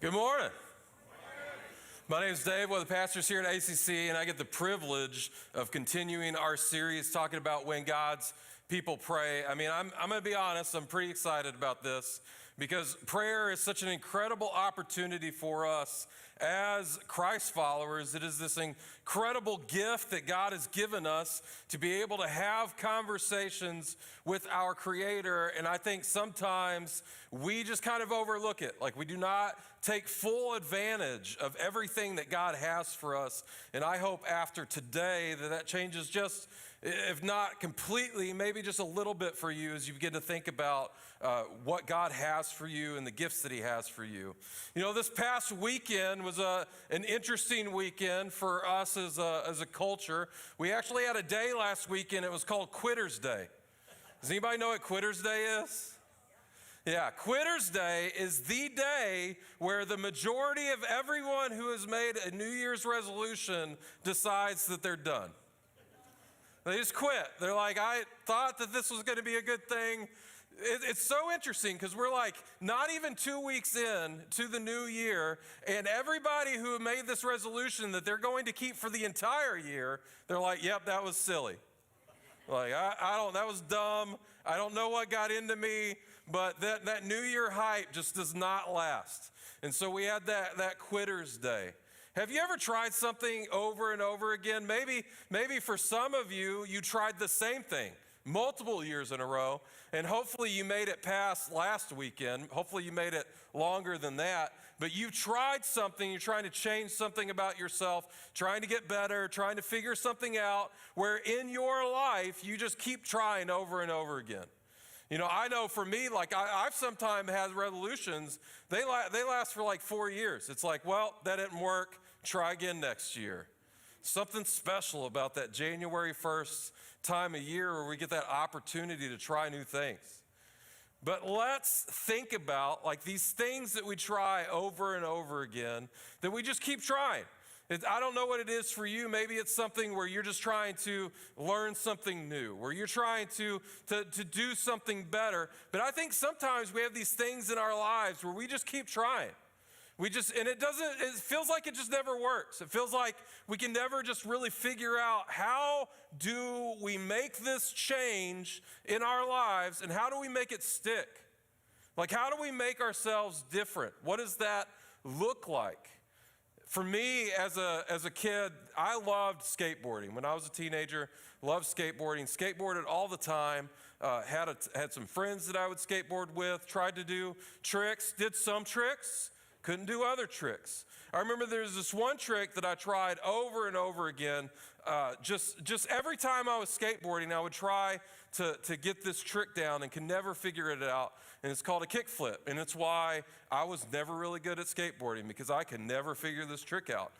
Good morning. My name is Dave, one of the pastors here at ACC, and I get the privilege of continuing our series talking about when God's people pray. I mean, I'm going to be honest, I'm pretty excited about this because prayer is such an incredible opportunity for us as Christ followers. It is this incredible gift that God has given us to be able to have conversations with our Creator, and I think sometimes we just kind of overlook it. Like we do not take full advantage of everything that God has for us, and I hope after today that changes just, if not completely, maybe just a little bit for you as you begin to think about what God has for you and the gifts that He has for you. You know, this past weekend was an interesting weekend for us as a culture. We actually had a day last weekend. It was called Quitter's Day. Does anybody know what Quitter's Day is? Yeah, Quitter's Day is the day where the majority of everyone who has made a New Year's resolution decides that they're done. They just quit. They're like, I thought that this was going to be a good thing. It's so interesting because we're like not even 2 weeks in to the new year, and everybody who made this resolution that they're going to keep for the entire year, they're like, yep, that was silly. Like, that was dumb. I don't know what got into me, but that New Year hype just does not last. And so we had that Quitter's Day. Have you ever tried something over and over again? Maybe for some of you, you tried the same thing multiple years in a row, and hopefully you made it past last weekend. Hopefully you made it longer than that, but you've tried something, you're trying to change something about yourself, trying to get better, trying to figure something out, where in your life, you just keep trying over and over again. You know, I know for me, like I've sometimes had resolutions, they last for like 4 years. It's like, well, that didn't work, try again next year. Something special about that January 1st time of year where we get that opportunity to try new things. But let's think about like these things that we try over and over again, that we just keep trying. I don't know what it is for you. Maybe it's something where you're just trying to learn something new, where you're trying to do something better. But I think sometimes we have these things in our lives where we just keep trying. It feels like it just never works. It feels like we can never just really figure out how do we make this change in our lives and how do we make it stick? Like, how do we make ourselves different? What does that look like? For me, as a kid, I loved skateboarding. When I was a teenager, loved skateboarding, skateboarded all the time, had some friends that I would skateboard with, tried to do tricks, did some tricks, couldn't do other tricks. I remember there was this one trick that I tried over and over again. Just every time I was skateboarding, I would try to get this trick down and could never figure it out. And it's called a kickflip. And it's why I was never really good at skateboarding, because I could never figure this trick out.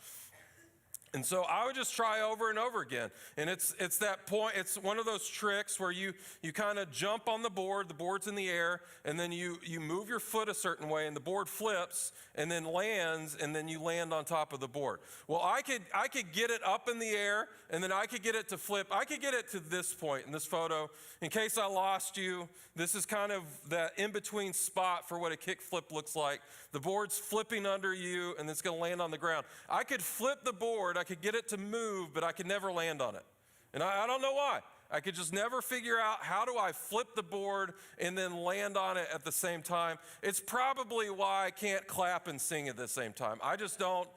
And so I would just try over and over again. And it's that point, it's one of those tricks where you kind of jump on the board's in the air, and then you move your foot a certain way, and the board flips and then lands, and then you land on top of the board. Well, I could get it up in the air, and then I could get it to flip. I could get it to this point in this photo. In case I lost you, this is kind of that in-between spot for what a kickflip looks like. The board's flipping under you, and it's going to land on the ground. I could flip the board, I could get it to move, but I could never land on it. And I don't know why. I could just never figure out how do I flip the board and then land on it at the same time. It's probably why I can't clap and sing at the same time. I just don't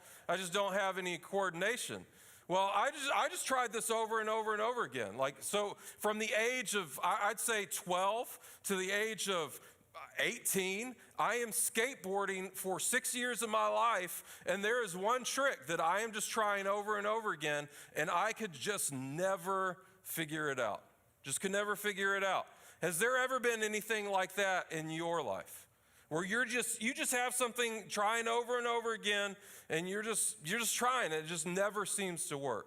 have any coordination. Well, I just tried this over and over and over again. Like, so from the age of, I'd say 12 to the age of 18, I am skateboarding for 6 years of my life, and there is one trick that I am just trying over and over again, and I could just never figure it out. Just could never figure it out. Has there ever been anything like that in your life? Where you just have something trying over and over again, and you're just trying, it just never seems to work.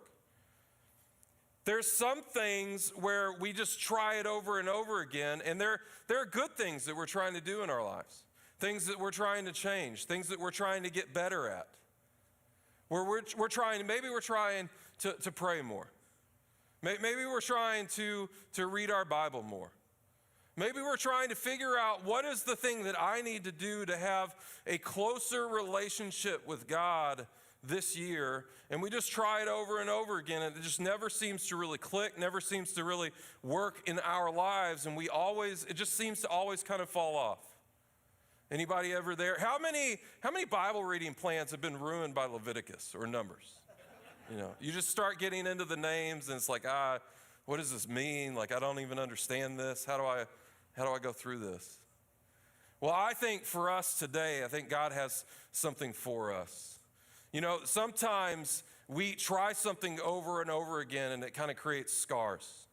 There's some things where we just try it over and over again, and there are good things that we're trying to do in our lives, things that we're trying to change, things that we're trying to get better at. Where we're trying to pray more. Maybe we're trying to read our Bible more. Maybe we're trying to figure out what is the thing that I need to do to have a closer relationship with God this year, and we just try it over and over again, and it just never seems to really click, never seems to really work in our lives, and it just seems to always kind of fall off. Anybody ever there? How many Bible reading plans have been ruined by Leviticus or Numbers? You just start getting into the names, and it's like, what does this mean? Like, I don't even understand this. How do I go through this? Well, I think for us today, I think God has something for us. Sometimes we try something over and over again, and it kind of creates scars.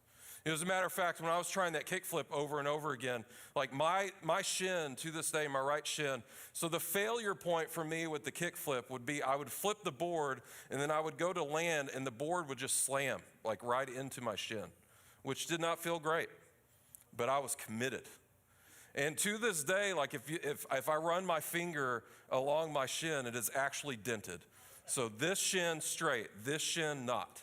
As a matter of fact, when I was trying that kickflip over and over again, like my shin to this day, my right shin, so the failure point for me with the kickflip would be I would flip the board, and then I would go to land, and the board would just slam like right into my shin, which did not feel great, but I was committed. And to this day, like if I run my finger along my shin, it is actually dented. So this shin straight, this shin not.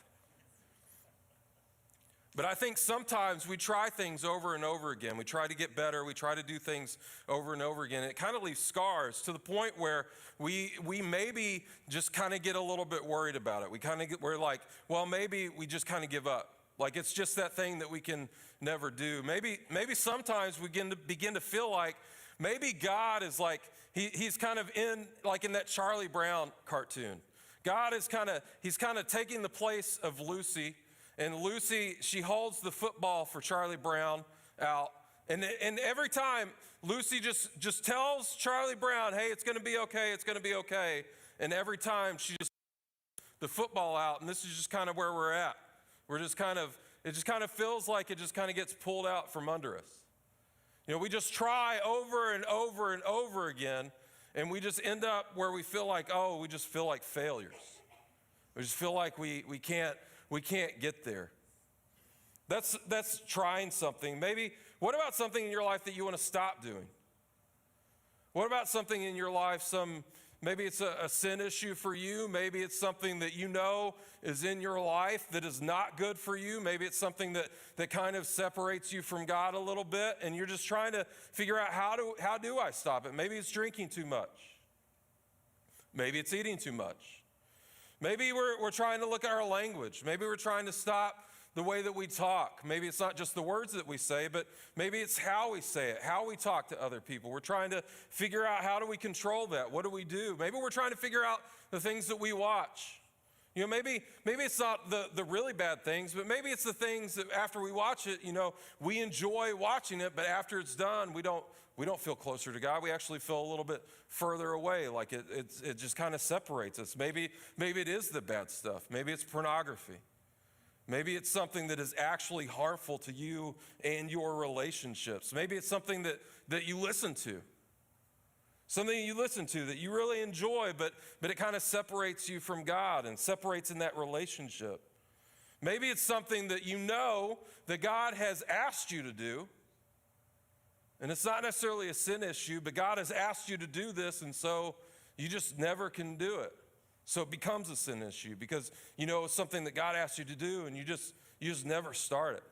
But I think sometimes we try things over and over again. We try to get better. We try to do things over and over again. It kind of leaves scars to the point where we maybe just kind of get a little bit worried about it. We're like, well, maybe we just kind of give up. Like it's just that thing that we can never do. Maybe sometimes we begin to feel like maybe God is like, he's kind of in that Charlie Brown cartoon. God is he's kind of taking the place of Lucy. And Lucy, she holds the football for Charlie Brown out. And every time Lucy just tells Charlie Brown, hey, it's going to be okay, it's going to be okay. And every time she just the football out, and this is just kind of where we're at. It just kind of feels like it just kind of gets pulled out from under us. We just try over and over and over again, and we just end up where we feel like, we just feel like failures. We just feel like we can't get there. That's trying something. Maybe, what about something in your life that you want to stop doing? What about something in your life, maybe it's a sin issue for you. Maybe it's something that you know is in your life that is not good for you. Maybe it's something that kind of separates you from God a little bit, and you're just trying to figure out how do I stop it? Maybe it's drinking too much. Maybe it's eating too much. Maybe we're trying to look at our language. Maybe we're trying to stop the way that we talk. Maybe it's not just the words that we say, but maybe it's how we say it, how we talk to other people. We're trying to figure out how do we control that? What do we do? Maybe we're trying to figure out the things that we watch. Maybe it's not the really bad things, but maybe it's the things that after we watch it, we enjoy watching it, but after it's done, we don't feel closer to God. We actually feel a little bit further away, like it just kind of separates us. Maybe it is the bad stuff. Maybe it's pornography. Maybe it's something that is actually harmful to you and your relationships. Maybe it's something that you listen to. Something you listen to that you really enjoy, but it kind of separates you from God and separates in that relationship. Maybe it's something that you know that God has asked you to do, and it's not necessarily a sin issue, but God has asked you to do this, and so you just never can do it. So it becomes a sin issue because it's something that God asked you to do, and you just never start it.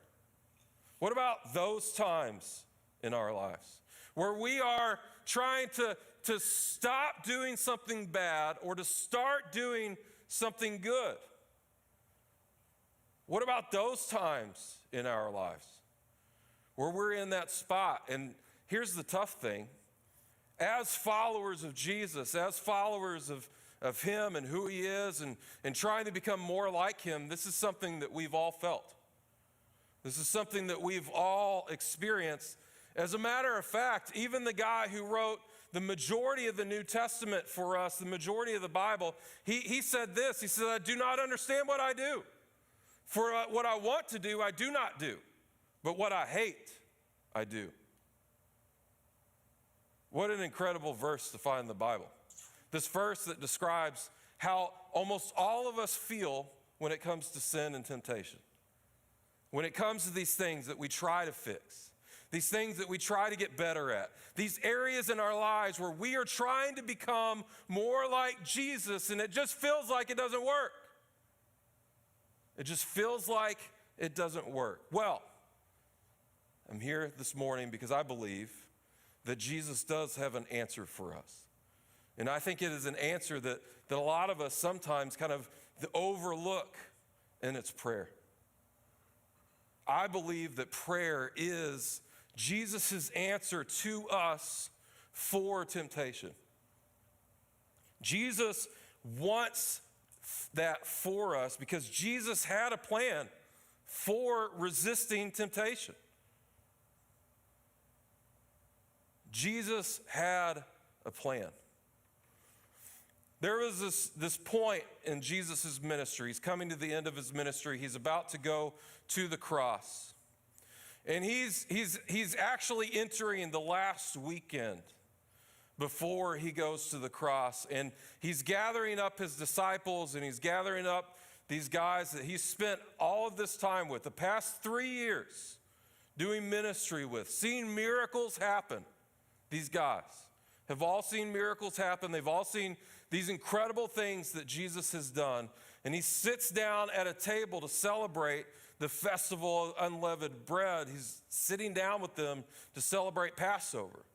What about those times in our lives where we are trying to stop doing something bad or to start doing something good? What about those times in our lives where we're in that spot? And here's the tough thing. As followers of Jesus, as followers of him and who he is and trying to become more like him, this is something that we've all felt. This is something that we've all experienced. As a matter of fact, even the guy who wrote the majority of the New Testament for us, the majority of the Bible, he said this. He said, I do not understand what I do. For what I want to do, I do not do. But what I hate, I do. What an incredible verse to find in the Bible. This verse that describes how almost all of us feel when it comes to sin and temptation. When it comes to these things that we try to fix, these things that we try to get better at, these areas in our lives where we are trying to become more like Jesus, and it just feels like it doesn't work. It just feels like it doesn't work. Well, I'm here this morning because I believe that Jesus does have an answer for us. And I think it is an answer that a lot of us sometimes kind of overlook, and it's prayer. I believe that prayer is Jesus' answer to us for temptation. Jesus wants that for us because Jesus had a plan for resisting temptation. Jesus had a plan. There was this point in Jesus' ministry. He's coming to the end of his ministry. He's about to go to the cross. And he's actually entering the last weekend before he goes to the cross. And he's gathering up his disciples, and he's gathering up these guys that he's spent all of this time with, the past 3 years, doing ministry with, seeing miracles happen. These guys have all seen miracles happen. They've all seen these incredible things that Jesus has done. And he sits down at a table to celebrate the festival of unleavened bread. He's sitting down with them to celebrate Passover.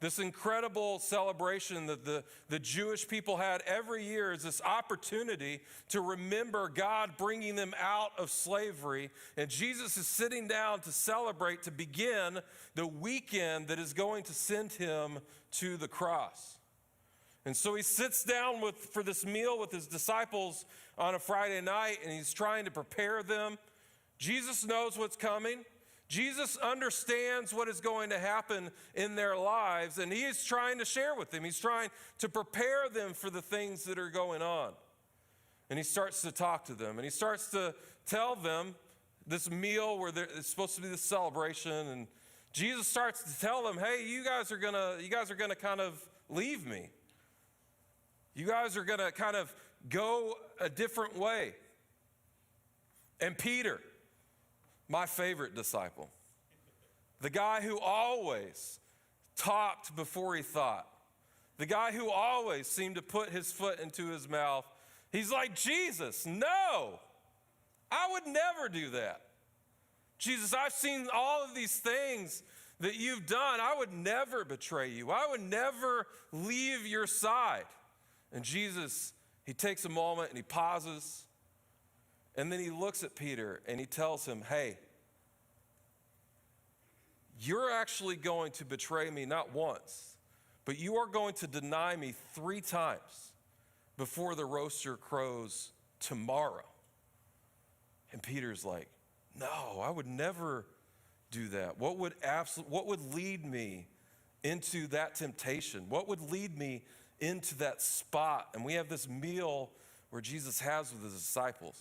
This incredible celebration that the Jewish people had every year is this opportunity to remember God bringing them out of slavery. And Jesus is sitting down to celebrate, to begin the weekend that is going to send him to the cross. And so he sits down for this meal with his disciples on a Friday night, and he's trying to prepare them. Jesus knows what's coming. Jesus understands what is going to happen in their lives, and he is trying to share with them. He's trying to prepare them for the things that are going on. And he starts to talk to them, and he starts to tell them this meal where it's supposed to be this celebration, and Jesus starts to tell them, hey, you guys are gonna kind of leave me. You guys are gonna kind of go a different way. And Peter, my favorite disciple, the guy who always talked before he thought, the guy who always seemed to put his foot into his mouth, he's like, Jesus, no, I would never do that. Jesus, I've seen all of these things that you've done. I would never betray you. I would never leave your side. And Jesus, he takes a moment and he pauses. And then he looks at Peter and he tells him, hey, you're actually going to betray me not once, but you are going to deny me 3 times before the rooster crows tomorrow. And Peter's like, no, I would never do that. What would lead me into that temptation? What would lead me into that spot? And we have this meal where Jesus has with his disciples.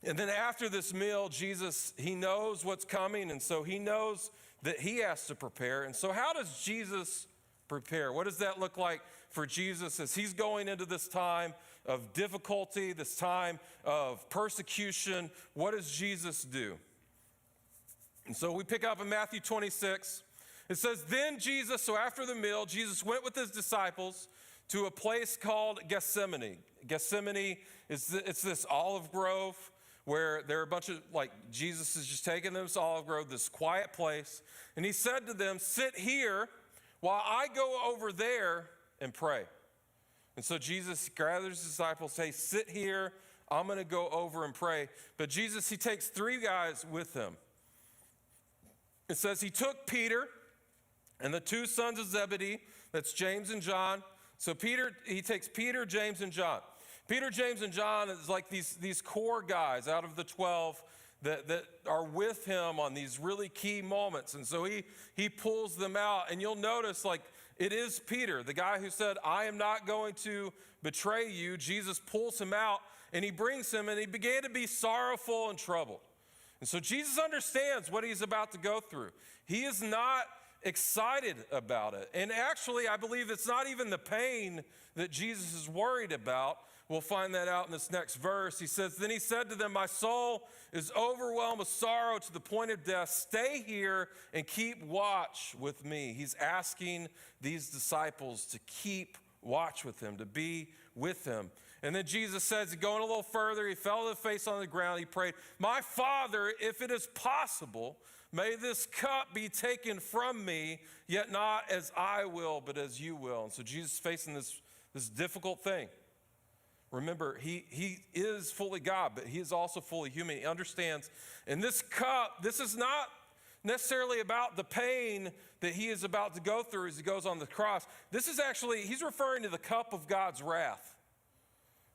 And then after this meal, Jesus, he knows what's coming, and so he knows that he has to prepare. And so how does Jesus prepare? What does that look like for Jesus as he's going into this time of difficulty, this time of persecution? What does Jesus do? And so we pick up in Matthew 26. It says, then Jesus, so after the meal, Jesus went with his disciples to a place called Gethsemane. Gethsemane it's this olive grove where there are a bunch of, Jesus is just taking them to olive grove, this quiet place. And he said to them, sit here while I go over there and pray. And so Jesus gathers his disciples, say, sit here, I'm going to go over and pray. But Jesus, he takes 3 guys with him. It says he took Peter and the 2 sons of Zebedee, that's James and John. So he takes Peter, James, and John. Peter, James, and John is like these core guys out of the 12 that are with him on these really key moments. And so he pulls them out. And you'll notice, it is Peter, the guy who said, I am not going to betray you. Jesus pulls him out, and he brings him, and he began to be sorrowful and troubled. And so Jesus understands what he's about to go through. He is not excited about it. And actually, I believe it's not even the pain that Jesus is worried about. We'll find that out in this next verse. He says, then he said to them, my soul is overwhelmed with sorrow to the point of death. Stay here and keep watch with me. He's asking these disciples to keep watch with him, to be with him. And then Jesus says, going a little further, he fell to the face on the ground. He prayed, my Father, if it is possible, May this cup be taken from me, yet not as I will, but as you will. And so Jesus is facing this difficult thing. Remember, he is fully God, but he is also fully human. He understands. And this cup, this is not necessarily about the pain that he is about to go through as he goes on the cross. This is actually, he's referring to the cup of God's wrath.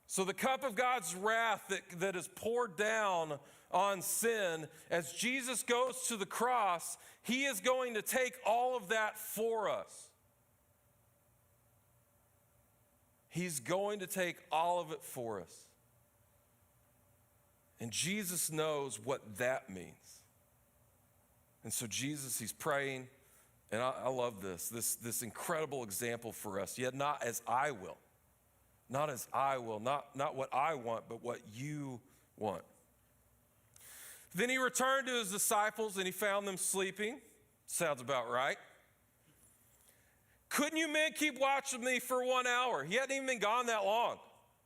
So the cup of God's wrath that is poured down on sin, as Jesus goes to the cross, he is going to take all of that for us. He's going to take all of it for us. And Jesus knows what that means. And so Jesus, he's praying, and I love this incredible example for us. Yet not as I will. Not as I will, not what I want, but what you want. Then he returned to his disciples and he found them sleeping. Sounds about right. Couldn't you men keep watching me for 1 hour? He hadn't even been gone that long.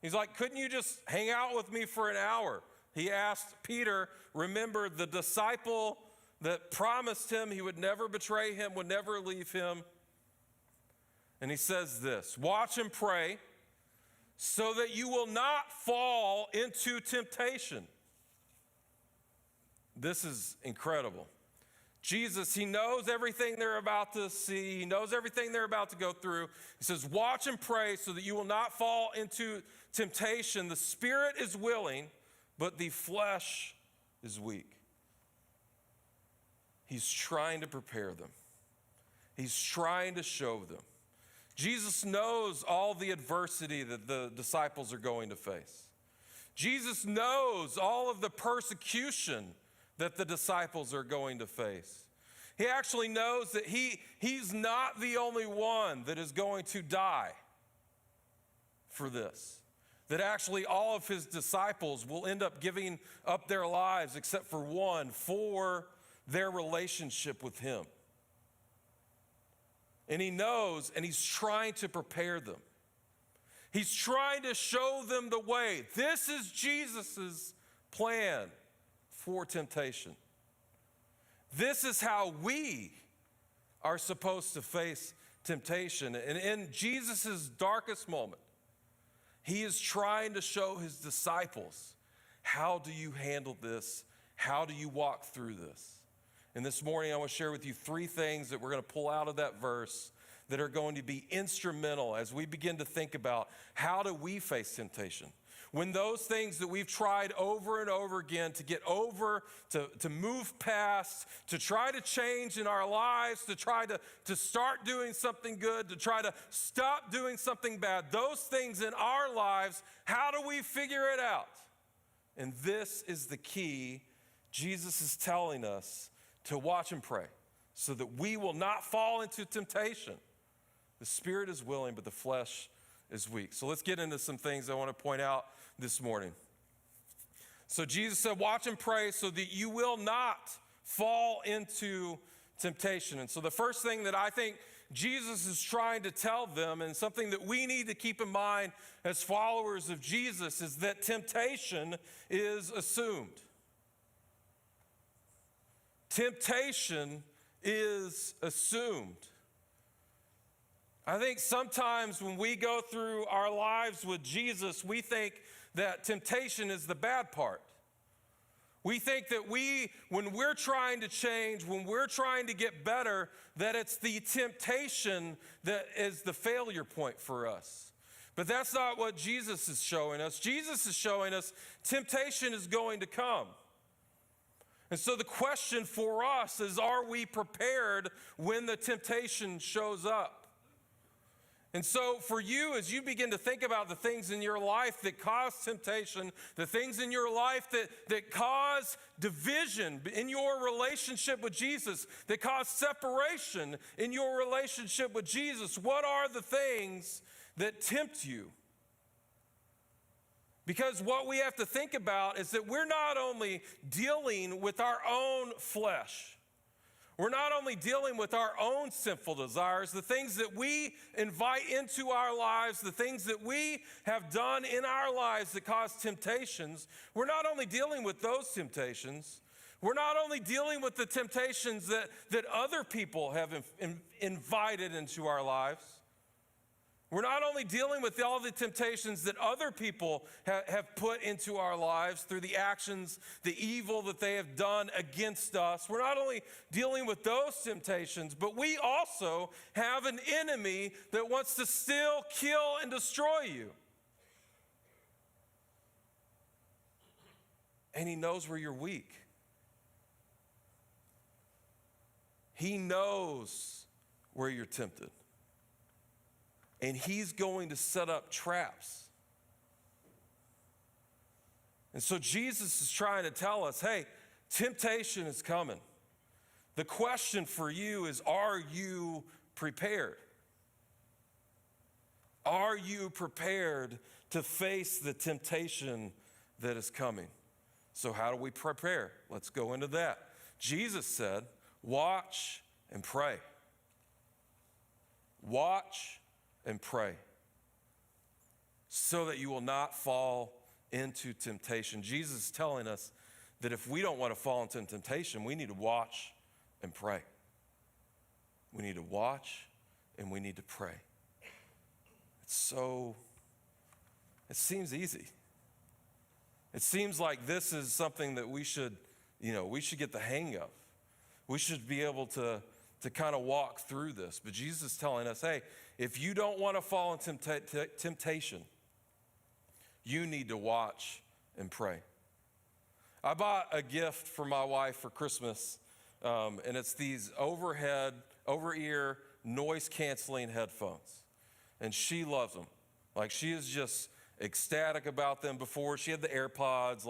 He's like, couldn't you just hang out with me for an hour? He asked Peter, remember the disciple that promised him he would never betray him, would never leave him. And he says this, watch and pray so that you will not fall into temptation. This is incredible. Jesus, he knows everything they're about to see. He knows everything they're about to go through. He says, watch and pray so that you will not fall into temptation. The spirit is willing, but the flesh is weak. He's trying to prepare them. He's trying to show them. Jesus knows all the adversity that the disciples are going to face. Jesus knows all of the persecution that the disciples are going to face. He actually knows that he's not the only one that is going to die for this. That actually all of his disciples will end up giving up their lives except for one, for their relationship with him. And he knows, and he's trying to prepare them. He's trying to show them the way. This is Jesus's plan for temptation. This is how we are supposed to face temptation. And in Jesus's darkest moment, he is trying to show his disciples, how do you handle this? How do you walk through this? And this morning, I want to share with you 3 things that we're going to pull out of that verse that are going to be instrumental as we begin to think about how do we face temptation. When those things that we've tried over and over again to get over, to move past, to try to change in our lives, to try to start doing something good, to try to stop doing something bad, those things in our lives, how do we figure it out? And this is the key. Jesus is telling us to watch and pray so that we will not fall into temptation. The spirit is willing, but the flesh is weak. So let's get into some things I want to point out this morning. So Jesus said, watch and pray so that you will not fall into temptation. And so the first thing that I think Jesus is trying to tell them, and something that we need to keep in mind as followers of Jesus, is that temptation is assumed. Temptation is assumed. I think sometimes when we go through our lives with Jesus, we think that temptation is the bad part. We think that when we're trying to change, when we're trying to get better, that it's the temptation that is the failure point for us. But that's not what Jesus is showing us. Jesus is showing us temptation is going to come. And so the question for us is, are we prepared when the temptation shows up? And so for you, as you begin to think about the things in your life that cause temptation, the things in your life that cause division in your relationship with Jesus, that cause separation in your relationship with Jesus, what are the things that tempt you? Because what we have to think about is that we're not only dealing with our own flesh, we're not only dealing with our own sinful desires, the things that we invite into our lives, the things that we have done in our lives that cause temptations, we're not only dealing with those temptations, We're not only dealing with the temptations that other people have invited into our lives. We're not only dealing with all the temptations that other people have put into our lives through the actions, the evil that they have done against us. We're not only dealing with those temptations, but we also have an enemy that wants to steal, kill, and destroy you. And he knows where you're weak. He knows where you're tempted. And he's going to set up traps. And so Jesus is trying to tell us, hey, temptation is coming. The question for you is, are you prepared? Are you prepared to face the temptation that is coming? So how do we prepare? Let's go into that. Jesus said, watch and pray. Watch and pray so that you will not fall into temptation. Jesus is telling us that if we don't want to fall into temptation, we need to watch and pray. We need to watch and we need to pray. It seems easy. It seems like this is something that we should get the hang of. We should be able to kind of walk through this. But Jesus is telling us, hey, if you don't want to fall into temptation, you need to watch and pray. I bought a gift for my wife for Christmas, and it's these over-ear, noise-canceling headphones. And she loves them. Like, she is just ecstatic about them. Before, she had the AirPods,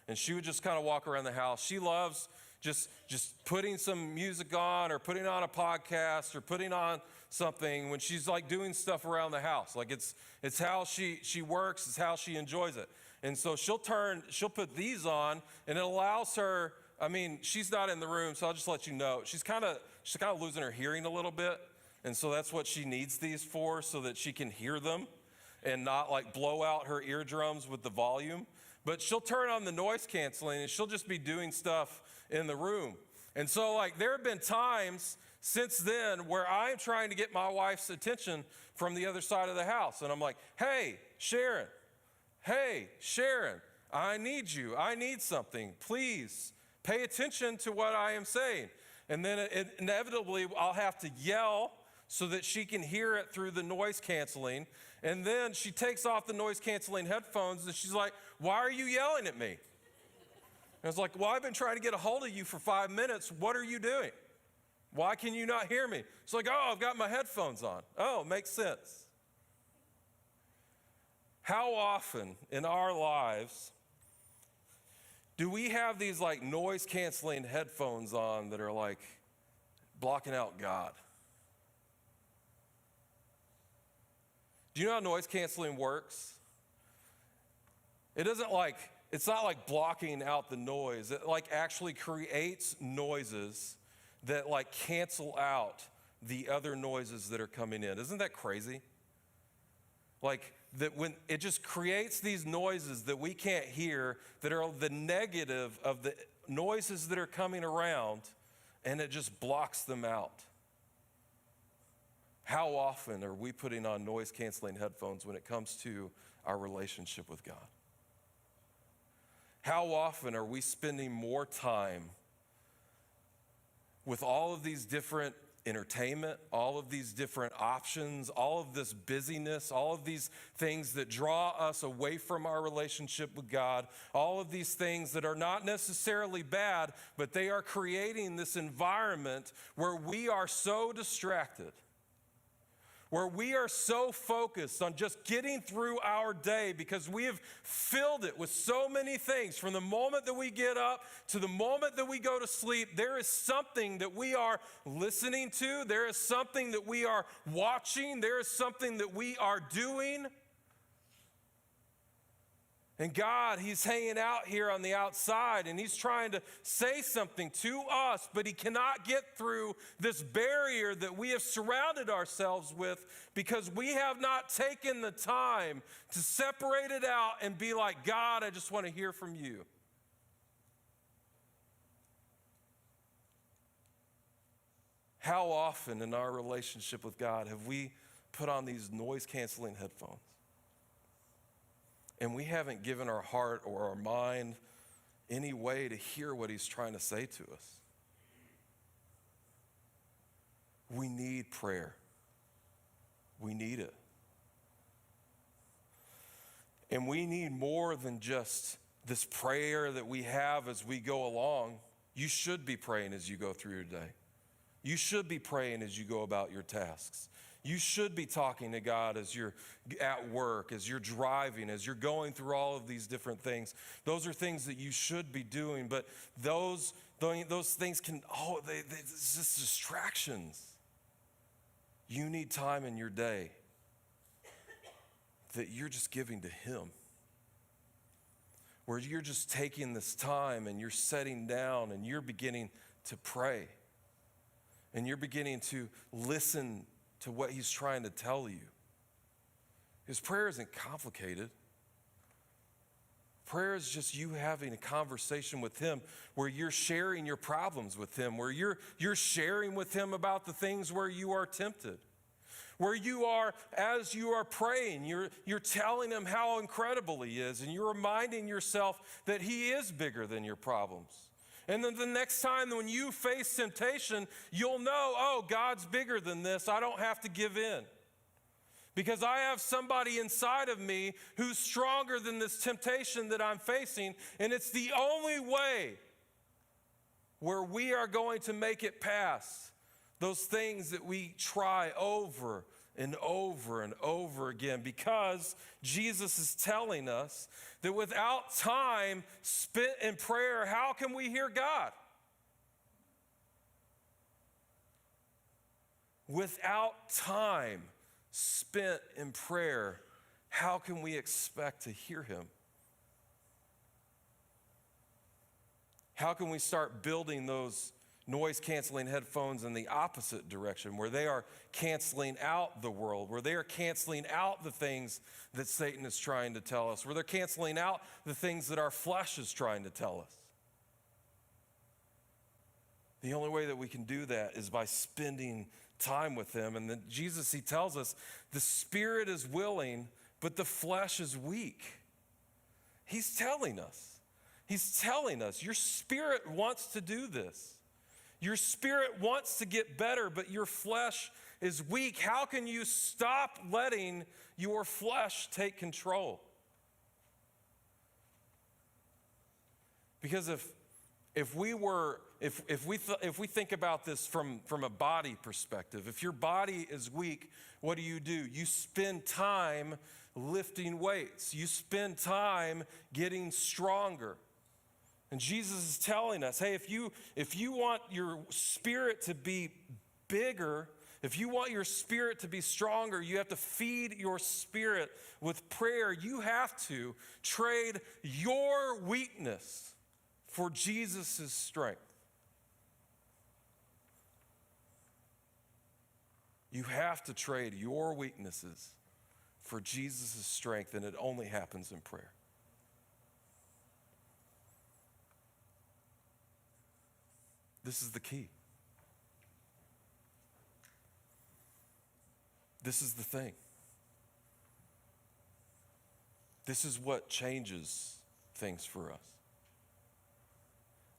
and she would just kind of walk around the house. She loves just putting some music on or putting on a podcast or putting on something when she's like doing stuff around the house. Like it's how she works, it's how she enjoys it. And so she'll put these on and it allows her, she's not in the room, so I'll just let you know. She's kind of losing her hearing a little bit. And so that's what she needs these for, so that she can hear them and not like blow out her eardrums with the volume. But she'll turn on the noise canceling and she'll just be doing stuff in the room. And so there have been times since then where I'm trying to get my wife's attention from the other side of the house. And I'm like, hey, Sharon, I need you. I need something. Please pay attention to what I am saying. And then inevitably I'll have to yell so that she can hear it through the noise canceling. And then she takes off the noise canceling headphones and she's like, why are you yelling at me? And I was like, well, I've been trying to get a hold of you for 5 minutes. What are you doing? Why can you not hear me? It's like, oh, I've got my headphones on. Oh, makes sense. How often in our lives do we have these noise canceling headphones on that are blocking out God? Do you know how noise canceling works? It's not like blocking out the noise. It actually creates noises that cancel out the other noises that are coming in. Isn't that crazy? That when it just creates these noises that we can't hear, that are the negative of the noises that are coming around, and it just blocks them out. How often are we putting on noise canceling headphones when it comes to our relationship with God? How often are we spending more time with all of these different entertainment, all of these different options, all of this busyness, all of these things that draw us away from our relationship with God, all of these things that are not necessarily bad, but they are creating this environment where we are so distracted, where we are so focused on just getting through our day because we have filled it with so many things. From the moment that we get up to the moment that we go to sleep, there is something that we are listening to. There is something that we are watching. There is something that we are doing. And God, he's hanging out here on the outside and he's trying to say something to us, but he cannot get through this barrier that we have surrounded ourselves with because we have not taken the time to separate it out and be like, God, I just want to hear from you. How often in our relationship with God have we put on these noise-canceling headphones and we haven't given our heart or our mind any way to hear what he's trying to say to us? We need prayer. We need it. And we need more than just this prayer that we have as we go along. You should be praying as you go through your day. You should be praying as you go about your tasks. You should be talking to God as you're at work, as you're driving, as you're going through all of these different things. Those are things that you should be doing, but those things can, it's just distractions. You need time in your day that you're just giving to him, where you're just taking this time and you're sitting down and you're beginning to pray and you're beginning to listen to what he's trying to tell you. His prayer isn't complicated. Prayer is just you having a conversation with him where you're sharing your problems with him, where you're sharing with him about the things where you are tempted. Where you are, as you are praying, you're telling him how incredible he is, and you're reminding yourself that he is bigger than your problems. And then the next time when you face temptation, you'll know, oh, God's bigger than this. I don't have to give in. Because I have somebody inside of me who's stronger than this temptation that I'm facing, and it's the only way where we are going to make it past those things that we try over and over and over again, because Jesus is telling us that without time spent in prayer, how can we hear God? Without time spent in prayer, how can we expect to hear him? How can we start building those noise-canceling headphones in the opposite direction, where they are canceling out the world, where they are canceling out the things that Satan is trying to tell us, where they're canceling out the things that our flesh is trying to tell us? The only way that we can do that is by spending time with him. And then Jesus, he tells us, the spirit is willing, but the flesh is weak. He's telling us, your spirit wants to do this. Your spirit wants to get better, but your flesh is weak. How can you stop letting your flesh take control? Because if we think about this from a body perspective, if your body is weak, what do? You spend time lifting weights. You spend time getting stronger. And Jesus is telling us, hey, if you want your spirit to be bigger, if you want your spirit to be stronger, you have to feed your spirit with prayer. You have to trade your weakness for Jesus' strength. You have to trade your weaknesses for Jesus' strength, and it only happens in prayer. This is the key. This is the thing. This is what changes things for us.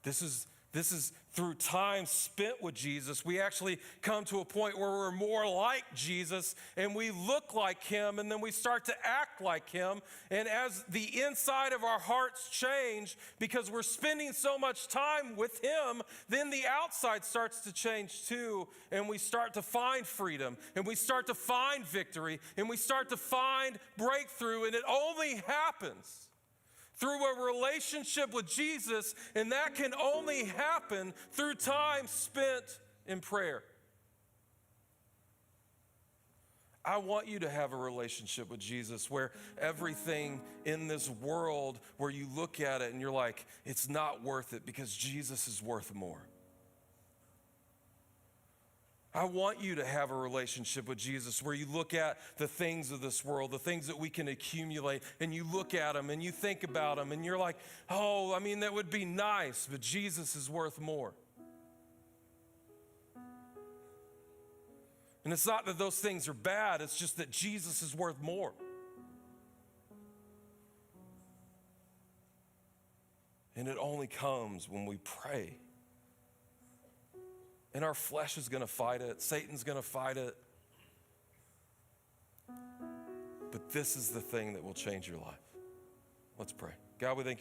This is through time spent with Jesus, we actually come to a point where we're more like Jesus and we look like him, and then we start to act like him. And as the inside of our hearts change because we're spending so much time with him, then the outside starts to change too, and we start to find freedom, and we start to find victory, and we start to find breakthrough, and it only happens through a relationship with Jesus, and that can only happen through time spent in prayer. I want you to have a relationship with Jesus where everything in this world, where you look at it and you're like, it's not worth it because Jesus is worth more. I want you to have a relationship with Jesus where you look at the things of this world, the things that we can accumulate, and you look at them and you think about them and you're like, oh, I mean, that would be nice, but Jesus is worth more. And it's not that those things are bad, it's just that Jesus is worth more. And it only comes when we pray. And our flesh is going to fight it. Satan's going to fight it. But this is the thing that will change your life. Let's pray. God, we thank you